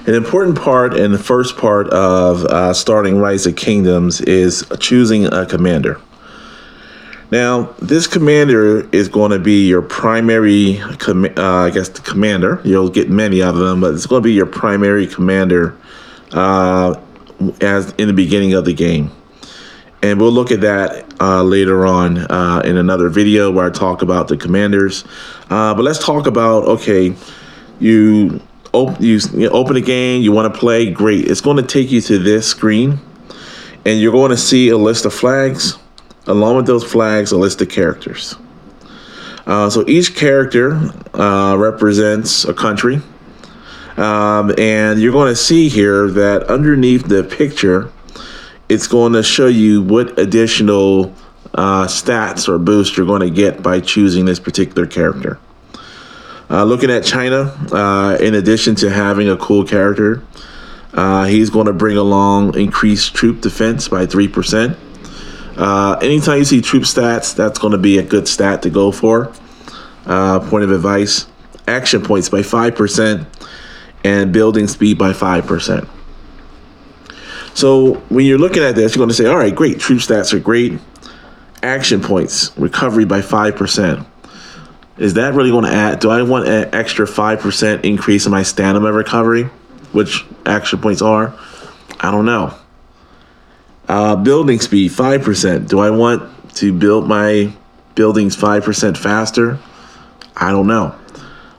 An important part and the first part of starting Rise of Kingdoms is choosing a commander. Now, this commander is going to be your primary, the commander. You'll get many of them, but it's going to be your primary commander as in the beginning of the game. And we'll look at that later on in another video where I talk about the commanders. But let's talk about, okay, you open the game, you want to play, great. It's going to take you to this screen, and you're going to see a list of flags. Along with those flags, a list of characters. So each character represents a country. And you're going to see here that underneath the picture, it's going to show you what additional stats or boosts you're going to get by choosing this particular character. Looking at China, in addition to having a cool character, he's going to bring along increased troop defense by 3%. Anytime you see troop stats, that's going to be a good stat to go for. Point of advice, action points by 5% and building speed by 5%. So when you're looking at this, you're going to say, all right, great, troop stats are great. Action points, recovery by 5%. Is that really going to add? Do I want an extra 5% increase in my stamina recovery, which action points are? I don't know. Building speed, 5%. Do I want to build my buildings 5% faster? I don't know.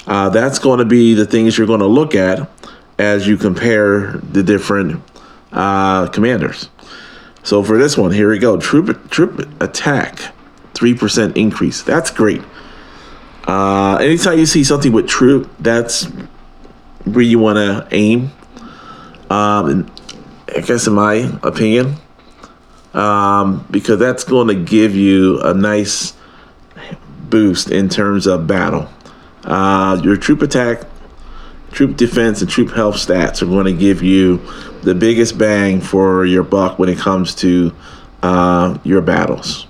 That's going to be the things you're going to look at as you compare the different commanders. So for this one, here we go. Troop attack, 3% increase. That's great. Anytime you see something with troop, that's where you want to aim. I guess in my opinion. Because that's going to give you a nice boost in terms of battle. Your troop attack, troop defense, and troop health stats are going to give you the biggest bang for your buck when it comes to your battles.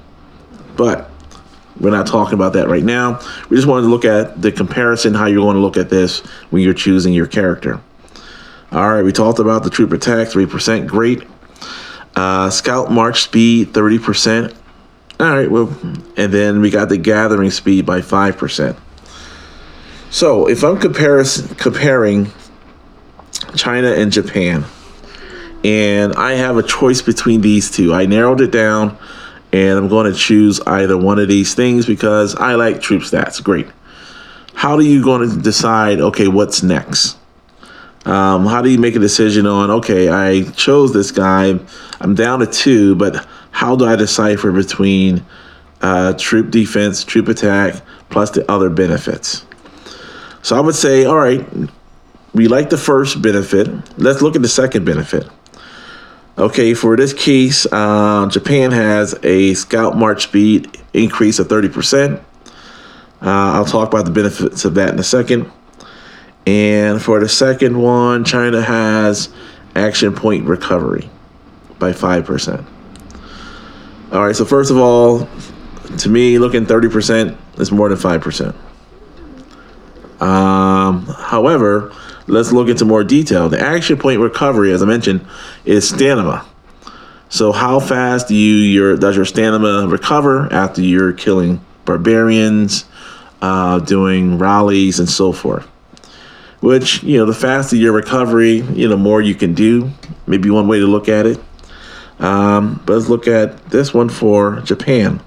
But we're not talking about that right now. We just wanted to look at the comparison, how you're going to look at this when you're choosing your character. All right, we talked about the troop attack, 3%, great. Scout march speed, 30%. All right, well, and then we got the gathering speed by 5%. So if I'm comparing China and Japan, and I have a choice between these two, I narrowed it down, and I'm going to choose either one of these things because I like troop stats. Great. How are you going to decide, okay, what's next? How do you make a decision on, okay, I chose this guy, I'm down to 2, but how do I decipher between troop defense, troop attack, plus the other benefits? So I would say, all right, we like the first benefit. Let's look at the second benefit. Okay, for this case, Japan has a scout march speed increase of 30%. I'll talk about the benefits of that in a second. And for the second one, China has action point recovery by 5%. All right, so first of all, to me, looking 30% is more than 5%. However, let's look into more detail. The action point recovery, as I mentioned, is stamina. So how fast does your stamina recover after you're killing barbarians, doing rallies, and so forth? Which, the faster your recovery, the more you can do. Maybe one way to look at it. But let's look at this one for Japan.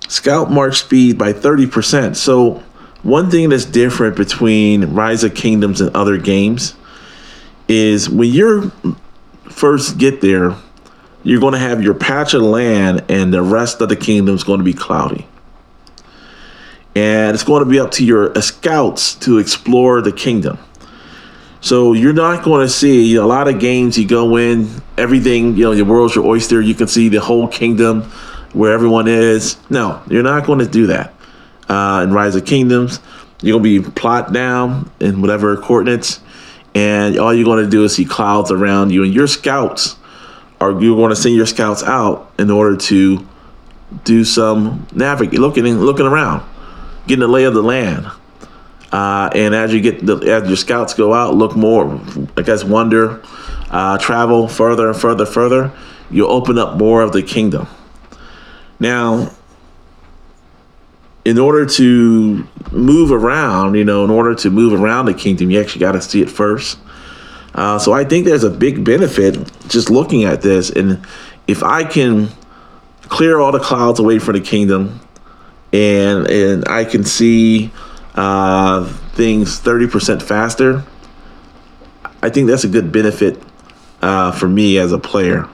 Scout march speed by 30%. So one thing that's different between Rise of Kingdoms and other games is when you first get there, you're going to have your patch of land and the rest of the kingdom is going to be cloudy. And it's going to be up to your scouts to explore the kingdom. So you're not going to see a lot of games. You go in, everything, your world's your oyster. You can see the whole kingdom where everyone is. No, you're not going to do that. In Rise of Kingdoms, you're going to be plot down in whatever coordinates. And all you're going to do is see clouds around you. And your scouts you're going to send your scouts out in order to do some looking around, getting the lay of the land. And as your scouts go out, look more, I guess, wander, travel further and further, you'll open up more of the kingdom. Now, in order to move around, in order to move around the kingdom, you actually got to see it first. So I think there's a big benefit just looking at this. And if I can clear all the clouds away from the kingdom, and I can see things 30% faster, I think that's a good benefit for me as a player.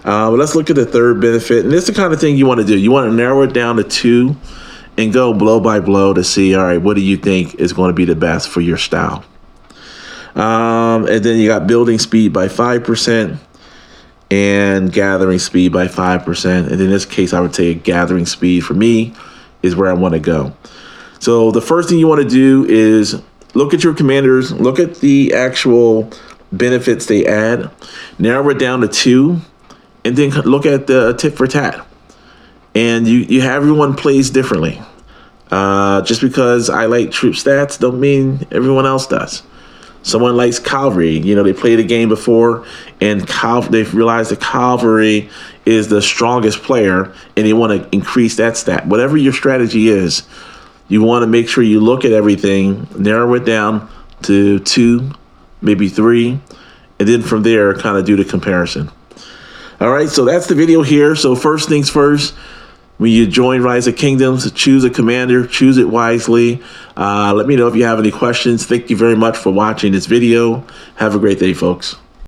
But let's look at the third benefit. And this is the kind of thing you want to do. You want to narrow it down to 2 and go blow by blow to see, all right, what do you think is going to be the best for your style? And then you got building speed by 5% and gathering speed by 5%. And in this case, I would say gathering speed for me is where I want to go. So the first thing you want to do is look at your commanders, look at the actual benefits they add, narrow it down to 2, and then look at the tit for tat. And you have everyone plays differently. Just because I like troop stats don't mean everyone else does. Someone likes cavalry. They played a game before, and they've realized that cavalry is the strongest player, and they want to increase that stat. Whatever your strategy is, you want to make sure you look at everything, narrow it down to 2, maybe 3, and then from there, kind of do the comparison. All right, so that's the video here. So first things first, when you join Rise of Kingdoms, choose a commander, choose it wisely. Let me know if you have any questions. Thank you very much for watching this video. Have a great day, folks.